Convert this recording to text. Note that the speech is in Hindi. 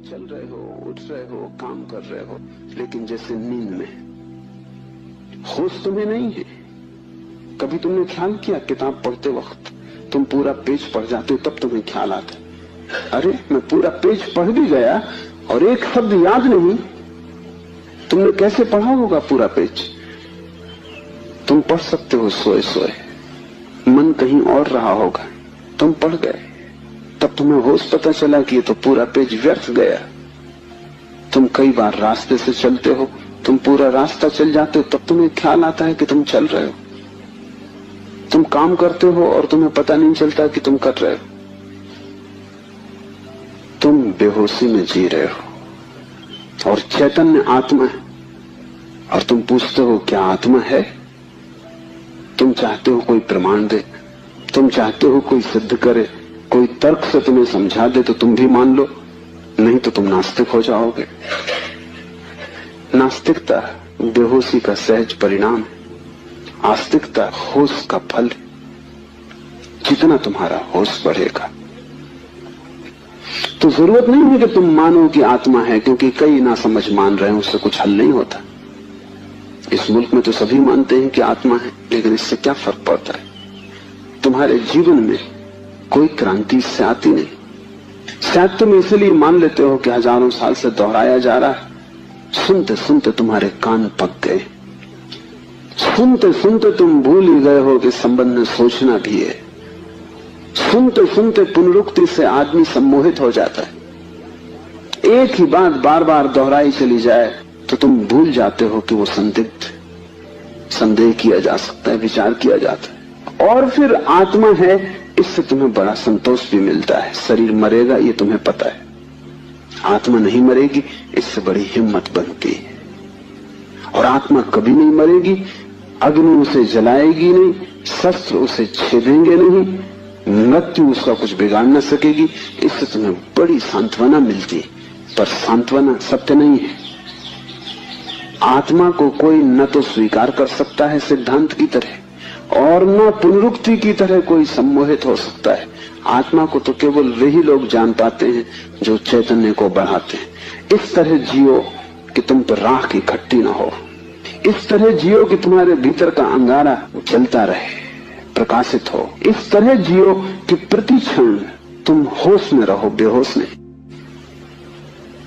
चल रहे हो, उठ रहे हो, काम कर रहे हो, लेकिन जैसे नींद में। होश तुम्हें नहीं है। कभी तुमने ख्याल किया किताब पढ़ते वक्त तुम पूरा पेज पढ़ जाते हो, तब तुम्हें ख्याल आता, अरे मैं पूरा पेज पढ़ भी गया और एक शब्द याद नहीं। तुमने कैसे पढ़ा होगा पूरा पेज? तुम पढ़ सकते हो सोए सोए, मन कहीं और रहा होगा, तुम पढ़ गए, तब तुम्हें होश पता चला कि ये तो पूरा पेज व्यर्थ गया। तुम कई बार रास्ते से चलते हो, तुम पूरा रास्ता चल जाते हो, तब तुम्हें ख्याल आता है कि तुम चल रहे हो। तुम काम करते हो और तुम्हें पता नहीं चलता कि तुम कर रहे हो। तुम बेहोशी में जी रहे हो और चैतन्य आत्मा है। और तुम पूछते हो क्या आत्मा है? तुम चाहते हो कोई प्रमाण दे, तुम चाहते हो कोई सिद्ध करे, कोई तर्क से तुम्हें समझा दे तो तुम भी मान लो, नहीं तो तुम नास्तिक हो जाओगे। नास्तिकता बेहोशी का सहज परिणाम है, आस्तिकता होश का फल। जितना तुम्हारा होश बढ़ेगा तो जरूरत नहीं है कि तुम मानो कि आत्मा है, क्योंकि कई ना समझ मान रहे हैं, उससे कुछ हल नहीं होता। इस मुल्क में तो सभी मानते हैं कि आत्मा है, लेकिन इससे क्या फर्क पड़ता है? तुम्हारे जीवन में कोई क्रांति इससे आती नहीं। शायद तुम इसलिए मान लेते हो कि हजारों साल से दोहराया जा रहा है। सुनते सुनते तुम्हारे कान पक गए, सुनते सुनते तुम भूल ही गए हो कि संबंध में सोचना भी है। सुनते सुनते पुनरुक्ति से आदमी सम्मोहित हो जाता है। एक ही बात बार बार दोहराई चली जाए तो तुम भूल जाते हो कि वो संदिग्ध, संदेह किया जा सकता है, विचार किया जाता है। और फिर आत्मा है, इससे तुम्हें बड़ा संतोष भी मिलता है। शरीर मरेगा ये तुम्हें पता है, आत्मा नहीं मरेगी, इससे बड़ी हिम्मत बनती है। और आत्मा कभी नहीं मरेगी, अग्नि उसे जलाएगी नहीं, शस्त्र उसे छेदेंगे नहीं, मृत्यु उसका कुछ बिगाड़ न सकेगी। इससे तुम्हें बड़ी सांत्वना मिलती, पर सांत्वना सत्य नहीं है। आत्मा को कोई न तो स्वीकार कर सकता है सिद्धांत की तरह, और न पुनरुक्ति की तरह कोई सम्मोहित हो सकता है। आत्मा को तो केवल वही लोग जान पाते हैं जो चैतन्य को बढ़ाते हैं। इस तरह जियो कि तुम पर राख इकट्ठी न हो, इस तरह जियो कि तुम्हारे भीतर का अंगारा जलता रहे, प्रकाशित हो। इस तरह जियो कि प्रति क्षण तुम होश में रहो, बेहोश नहीं।